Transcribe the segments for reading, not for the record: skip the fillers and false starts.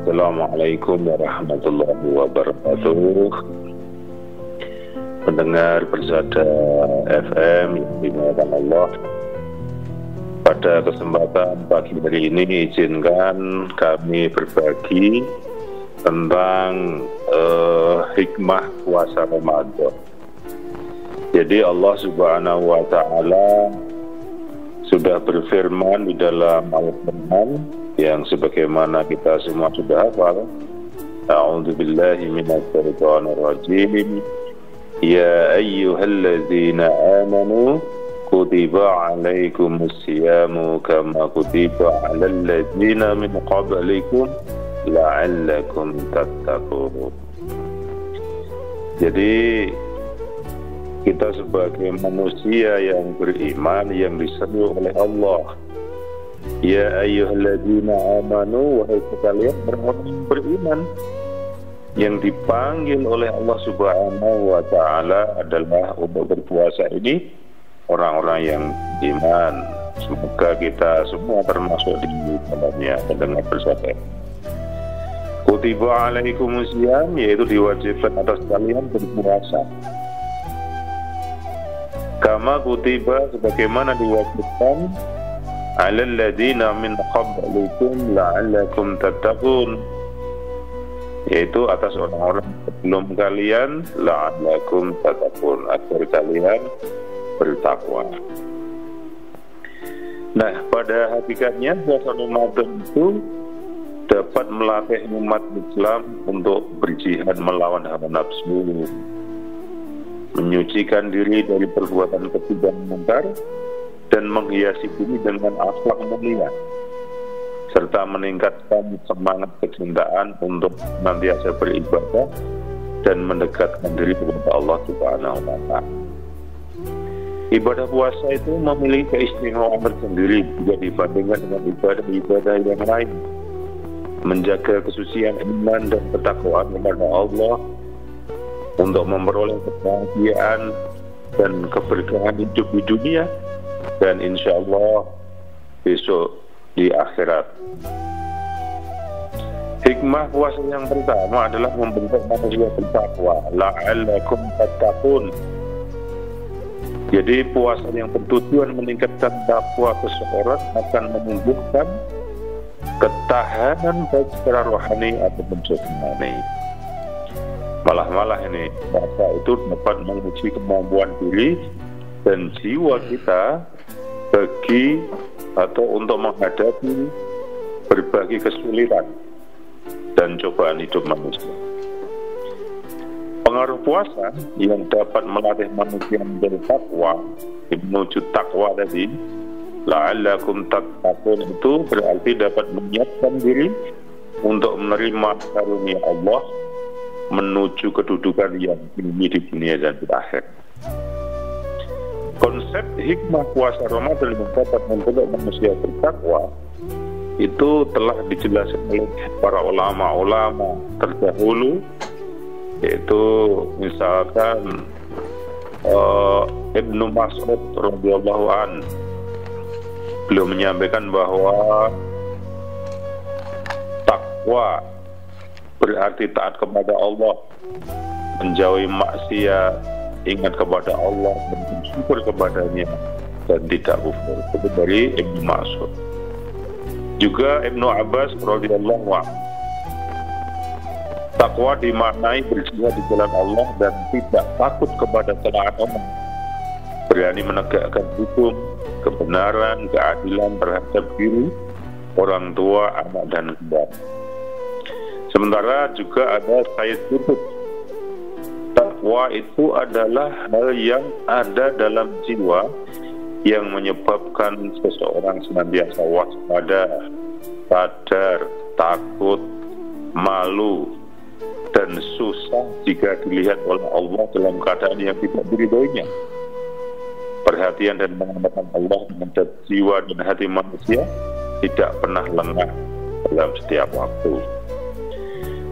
Assalamualaikum warahmatullahi wabarakatuh. Pendengar Persada FM yang dimuliakan Allah, pada kesempatan pagi hari ini izinkan kami berbagi tentang hikmah puasa Ramadan. Jadi Allah Subhanahu wa Ta'ala sudah berfirman di dalam Al-Quran yang sebagaimana kita semua sudah hafal. A'udzu billahi minasy syaithanir rajim. Ya ayyuhalladzina amanu kutiba 'alaikumus syiyamu kama kutiba 'alal ladzina min qablikum la'allakum tattaqun. Jadi kita sebagai manusia yang beriman, yang diseru oleh Allah, ya ayyuhalladzina amanu, wahai sekalian orang beriman, yang dipanggil oleh Allah Subhanahu wa Ta'ala adalah untuk berpuasa ini orang-orang yang iman. Semoga kita semua termasuk di dalamnya, mendengar bersama. Kutiba alaikumus syiyam, yaitu diwajibkan atas kalian berpuasa. Kama kutiba, sebagaimana diwajibkan alal ladzina min qablikum la'allakum tattaqun, yaitu atas orang-orang sebelum kalian, la'allakum tattaqun, agar kalian bertakwa. Nah, pada hakikatnya puasa Ramadan itu dapat melatih umat Islam untuk berjihad melawan hawa nafsu, menyucikan diri dari perbuatan keji dan munkar, dan menghiasi diri dengan akhlak mulia, serta meningkatkan semangat kecintaan untuk senantiasa beribadah dan mendekatkan diri kepada Allah Subhanahu wa Ta'ala. Ibadah puasa itu memiliki keistimewaan tersendiri jika dibandingkan dengan ibadah-ibadah yang lain. Menjaga kesucian iman dan ketakwaan kepada Allah untuk memperoleh kebahagiaan dan keberkahan hidup di dunia dan insya Allah besok di akhirat. Hikmah puasa yang pertama adalah membentuk manusia bertakwa, la'allakum tattaqun. Jadi puasa yang bertujuan meningkatkan takwa seseorang akan menumbuhkan ketahanan baik secara rohani ataupun jasmani. Malah ini puasa itu dapat menguji kemampuan diri dan jiwa kita bagi atau untuk menghadapi berbagai kesulitan dan cobaan hidup manusia. Pengaruh puasa yang dapat melatih manusia menjadi takwa, menuju takwa tadi, la'allakum tattaqun, itu berarti dapat menyiapkan diri untuk menerima karunia Allah menuju kedudukan yang tinggi di dunia dan di akhir. Konsep hikmah puasa Ramadan yang dapat membentuk manusia bertakwa itu telah dijelaskan oleh para ulama-ulama terdahulu, yaitu misalkan Ibnu Mas'ud radhiyallahu an, beliau menyampaikan bahwa takwa berarti taat kepada Allah, menjauhi maksiat, ingat kepada Allah, bersyukur kepadanya, dan tidak kufur. Itu dari Ibnu Mas'ud. Juga Ibnu Abbas radhiyallahu anhu, takwa dimaknai berjihad di jalan Allah dan tidak takut kepada celaan orang, berani menegakkan hukum, kebenaran, keadilan terhadap diri, orang tua, anak, dan saudara. Sementara juga ada Sayyid Qutb, takwa itu adalah hal yang ada dalam jiwa yang menyebabkan seseorang senantiasa waspada, sadar, takut, malu, dan susah jika dilihat oleh Allah dalam keadaan yang tidak diridhoinya. Perhatian dan pengamatan Allah terhadap jiwa dan hati manusia tidak pernah lengah dalam setiap waktu.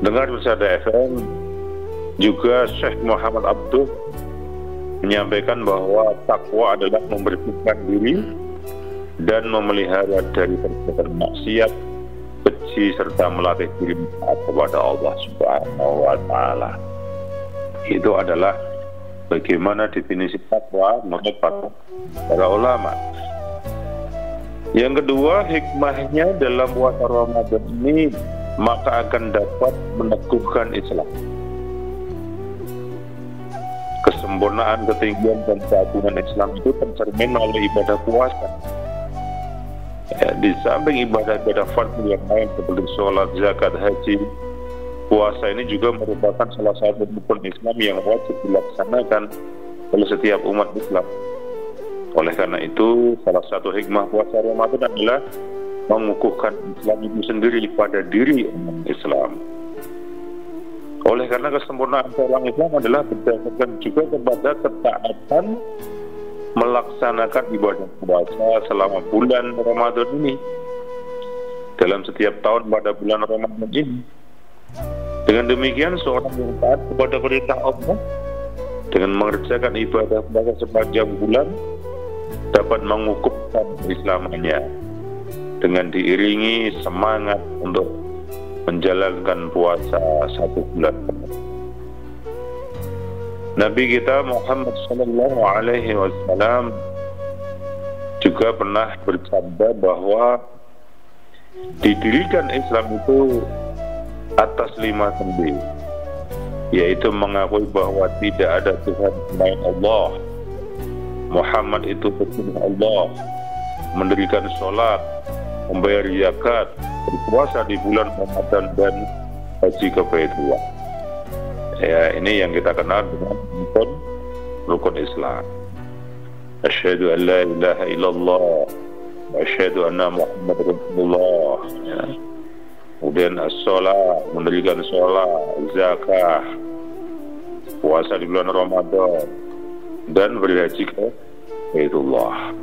Dengar Persada FM, juga Syekh Muhammad Abduh menyampaikan bahwa takwa adalah membersihkan diri dan memelihara dari perbuatan maksiat, haji serta melatih diri taat kepada Allah Subhanahu wa Ta'ala. Itu adalah bagaimana definisi takwa menurut para ulama. Yang kedua, hikmahnya dalam puasa Ramadan ini maka akan dapat meneguhkan Islam. Kesempurnaan, ketinggian, dan keagungan Islam itu tercermin melalui ibadah puasa. Ya, di samping ibadah-ibadah fardhu yang lain seperti sholat, zakat, haji, puasa ini juga merupakan salah satu rukun Islam yang wajib dilaksanakan oleh setiap umat Islam. Oleh karena itu, salah satu hikmah puasa Ramadan adalah mengukuhkan Islam itu sendiri pada diri umat Islam. Oleh karena kesempurnaan seorang Islam adalah berdasarkan juga kepada ketaatan melaksanakan ibadah puasa selama bulan Ramadan ini. Dalam setiap tahun pada bulan Ramadan ini. Dengan demikian, seorang yang taat kepada perintah Allah dengan mengerjakan ibadah puasa sepanjang bulan dapat mengukuhkan Islamannya dengan diiringi semangat untuk menjalankan puasa 1 bulan penuh. Nabi kita Muhammad sallallahu alaihi wasallam juga pernah bersabda bahwa didirikan Islam itu atas 5 sendi, yaitu mengakui bahwa tidak ada Tuhan selain Allah, Muhammad itu petunjuk Allah, mendirikan sholat, membayar zakat, berpuasa di bulan Ramadan, dan haji ke Baitullah. Ya, ini yang kita kenal dengan rukun Islam. Asyhadu an la ilaha illallah wa asyhadu anna Muhammad Rasulullah. Ya. Kemudian as-sholat, mendirikan sholat, zakat, puasa di bulan Ramadan, dan berhaji ke Baitullah.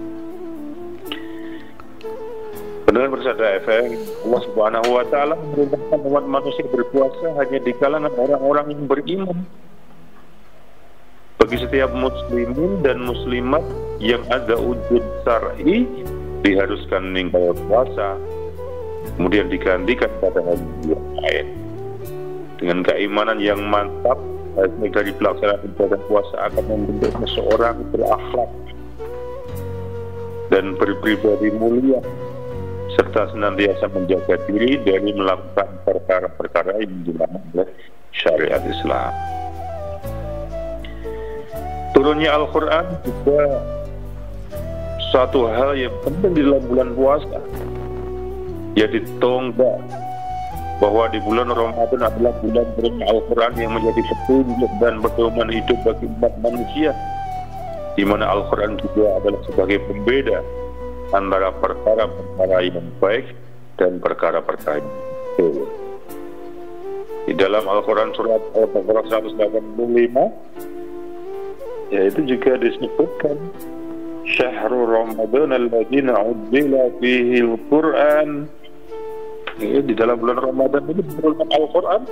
Dengan bersabda FM, Allah Subhanahu wa Ta'ala memerintahkan umat manusia berpuasa hanya di kalangan orang-orang yang beriman. Bagi setiap muslimin dan muslimat yang ada wujud syar'i diharuskan meninggal puasa, kemudian digantikan pada hari yang lain. Dengan keimanan yang mantap, hasil dari pelaksanaan ibadah puasa akan membentuk seseorang berakhlak dan berpribadi mulia, serta senantiasa menjaga diri dari melakukan perkara-perkara yang dilarang oleh syariat Islam. Turunnya Al-Quran juga suatu hal yang penting di dalam bulan puasa, yaitu tonggak bahwa di bulan Ramadan adalah bulan turunnya Al-Quran yang menjadi petunjuk dan pedoman hidup bagi umat manusia, di mana Al-Quran juga adalah sebagai pembeda antara perkara-perkara yang baik dan perkara-perkara yang buruk. Di dalam Al-Quran surat Al-Baqarah 185, yaitu juga disebutkan Syahrul Ramadan alladzi unzila fihi al-Qur'an. Di dalam bulan Ramadan ini diturunkan Al-Quran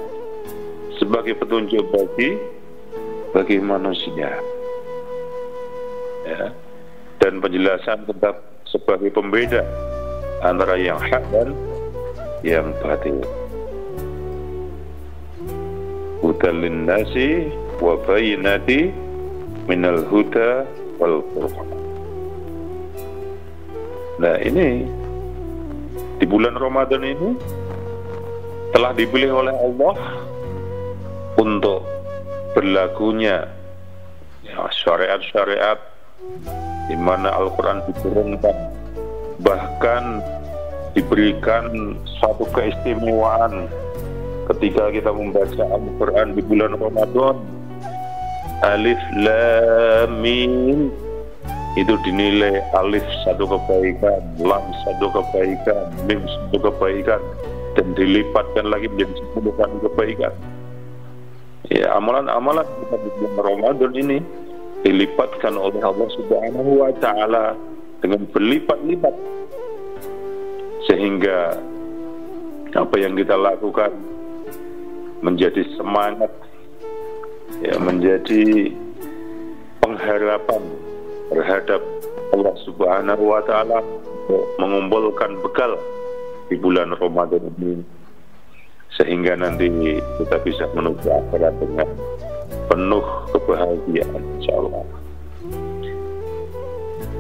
sebagai petunjuk bagi manusia, ya, dan penjelasan tetap sebagai pembeda antara yang hak dan yang batil. Hudal linnasi wa bayyinati minal huda wal furqan. Nah, ini di bulan Ramadan ini telah dipilih oleh Allah untuk berlakunya syariat-syariat di mana Al-Quran diturunkan, bahkan diberikan satu keistimewaan ketika kita membaca Al-Quran di bulan Ramadan. Alif Lam Mim itu dinilai alif satu kebaikan, lam satu kebaikan, mim satu kebaikan, dan dilipatkan lagi menjadi 10 kali kebaikan. Ya, amalan-amalan kita di bulan Ramadan ini dilipatkan oleh Allah Subhanahu wa Ta'ala dengan berlipat-lipat, sehingga apa yang kita lakukan menjadi semangat, ya, menjadi pengharapan terhadap Allah Subhanahu wa Ta'ala untuk mengumpulkan bekal di bulan Ramadan ini, sehingga nanti kita bisa menuju akhirat dengan penuh kebahagiaan, insyaallah.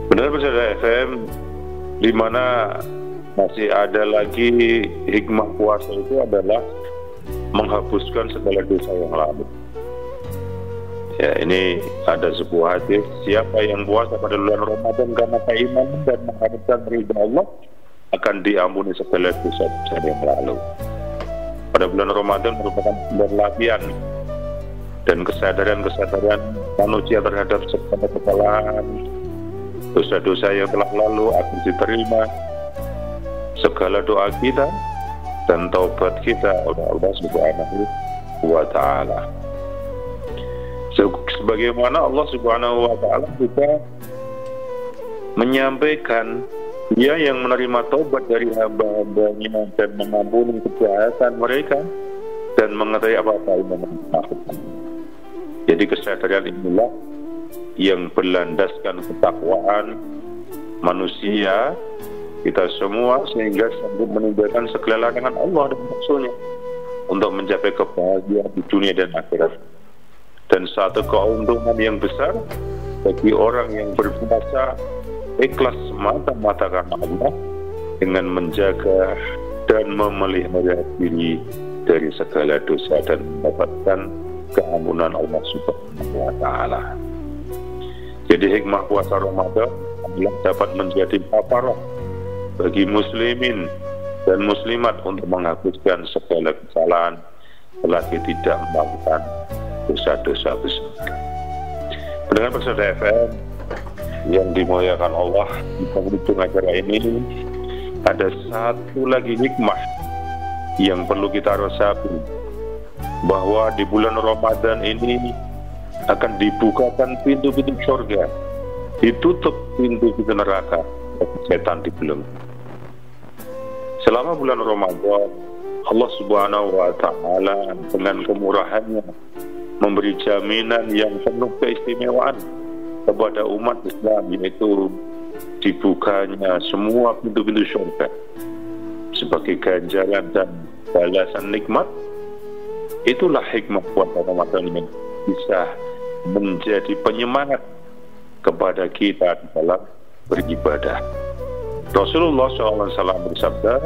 Benar saudara FM, di mana masih ada lagi hikmah puasa itu adalah menghapuskan segala dosa yang lalu. Ya, ini ada sebuah hadis, siapa yang puasa pada bulan Ramadan karena keimanan dan mengharapkan ridha Allah, akan diampuni segala dosa-dosa yang lalu. Pada bulan Ramadan merupakan bulan latihan dan kesadaran manusia terhadap segala kesalahan, dosa-dosa yang telah lalu akan diterima, segala doa kita dan taubat kita oleh Allah Subhanahu wa Ta'ala. Sebagaimana Allah Subhanahu wa Ta'ala juga menyampaikan, Dia yang menerima taubat dari hamba-hambanya dan mengampuni kejahatan mereka dan mengetahui apa-apa yang mereka. Jadi kesadaran inilah yang berlandaskan ketakwaan manusia kita semua, sehingga sanggup meninggalkan segala larangan Allah dan Rasul-Nya untuk mencapai kebahagiaan di dunia dan akhirat. Dan satu keuntungan yang besar bagi orang yang berpuasa ikhlas semata-mata karena Allah, dengan menjaga dan memelihara diri dari segala dosa dan mendapatkan keampunan Allah Subhanahu wa Ta'ala. Jadi hikmah puasa Ramadan adalah dapat menjadi kafarah bagi muslimin dan muslimat untuk menghapuskan segala kesalahan selagi tidak melakukan dosa-dosa besar. Pendengar Persada FM yang dimuliakan Allah, di penghujung acara ini ada satu lagi hikmah yang perlu kita resapi, bahwa di bulan Ramadan ini akan dibukakan pintu-pintu surga, ditutup pintu-pintu neraka, setan dibelenggu. Selama bulan Ramadan, Allah Subhanahu wa Ta'ala dengan kemurahannya memberi jaminan yang penuh keistimewaan kepada umat Islam, yaitu dibukanya semua pintu-pintu surga sebagai ganjaran dan balasan nikmat. Itulah hikmah puasa Ramadan yang bisa menjadi penyemangat kepada kita di dalam beribadah. Rasulullah SAW bersabda,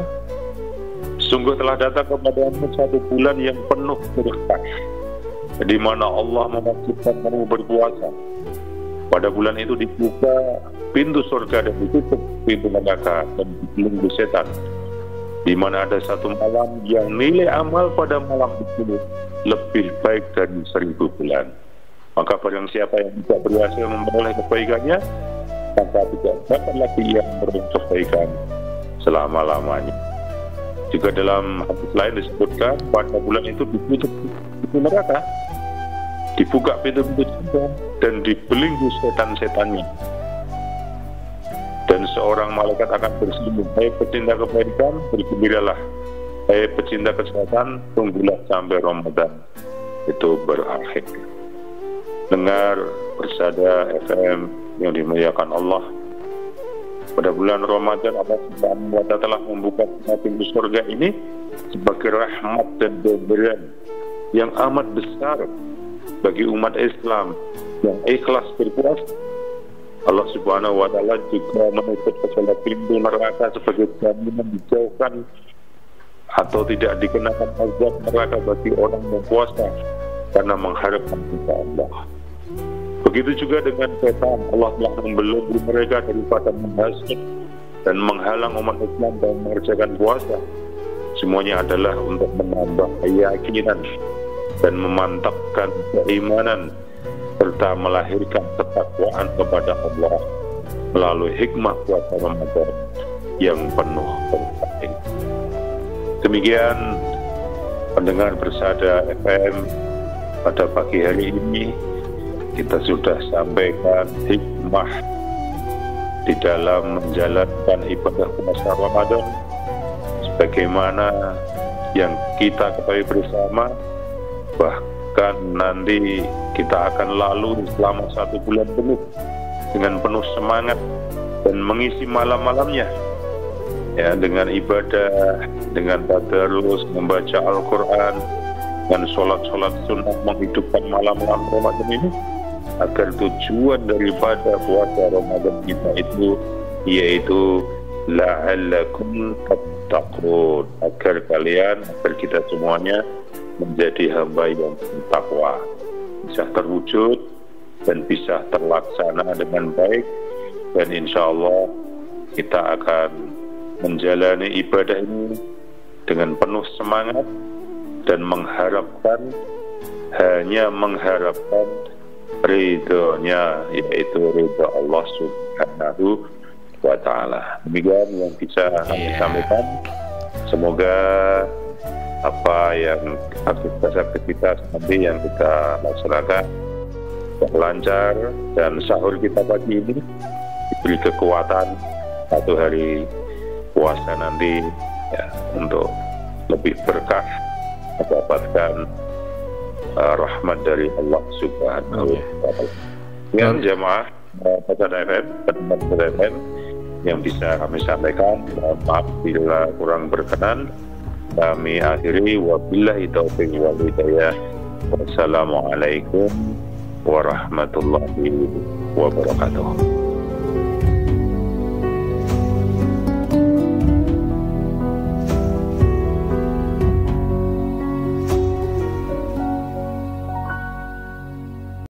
sungguh telah datang kepadamu satu bulan yang penuh berkah, di mana Allah mewajibkan kamu berpuasa. Pada bulan itu dibuka pintu surga dan ditutup pintu neraka dan dibelenggu setan, di mana ada satu malam yang nilai amal pada malam itu lebih baik dari 1000 bulan. Maka barang siapa yang tidak berhasil memperoleh kebaikannya, maka tidak dapat lagi yang memperoleh kebaikan selama-lamanya. Juga dalam hadis lain disebutkan, pada bulan itu ditutup pintu neraka, dibuka pintu-pintu surga dan dibelenggu setan-setannya. Dan seorang malaikat akan berselimut, hai pecinta kebaikan, bergembiralah, hai pecinta kesehatan, tunggulah sampai Ramadan itu berakhir. Dengar Persada FM yang dimuliakan Allah, pada bulan Ramadan Allah Subhanahu wa Ta'ala telah membuka pintu surga ini sebagai rahmat dan pemberian yang amat besar bagi umat Islam yang ikhlas berpuasa. Allah Subhanahu wa Ta'ala juga menutup segala pintu neraka sebagai jaminan dijauhkan atau tidak dikenakan azab neraka bagi orang yang puasa karena mengharapkan ridha Allah. Begitu juga dengan setan, Allah telah membelenggu mereka daripada menghasut dan menghalang umat Islam dan mengerjakan puasa. Semuanya adalah untuk menambah keyakinan dan memantapkan keimanan serta melahirkan ketakwaan kepada Allah melalui hikmah puasa Ramadan yang penuh berkah. Demikian pendengar Persada FM, pada pagi hari ini kita sudah sampaikan hikmah di dalam menjalankan ibadah puasa Ramadan sebagaimana yang kita ketahui bersama, bahkan nanti kita akan lalu selama 1 bulan penuh dengan penuh semangat dan mengisi malam-malamnya ya, dengan ibadah, dengan tadarus, membaca Al-Quran, dan sholat-sholat sunnah menghidupkan malam-malam Ramadan ini, agar tujuan daripada puasa Ramadan kita itu yaitu la'allakum tattaqun, agar kalian, agar kita semuanya menjadi hamba yang bertakwa, bisa terwujud dan bisa terlaksana dengan baik, dan insya Allah kita akan menjalani ibadah ini dengan penuh semangat dan hanya mengharapkan ridhonya, yaitu ridho Allah Subhanahu wa Ta'ala. Demikian yang bisa kami sampaikan. Semoga apa yang aktivitas nanti yang kita laksanakan lancar, dan sahur kita pagi ini diberi kekuatan satu hari puasa nanti ya, untuk lebih berkah, mendapatkan rahmat dari Allah Subhanahu wa Ta'ala. Dengan jamaah Pasar FM, Pasar FM yang bisa kami sampaikan, mohon maaf bila kurang berkenan. Kami akhiri, wabillahi taufiq wal hidayah. Wassalamualaikum warahmatullahi wabarakatuh.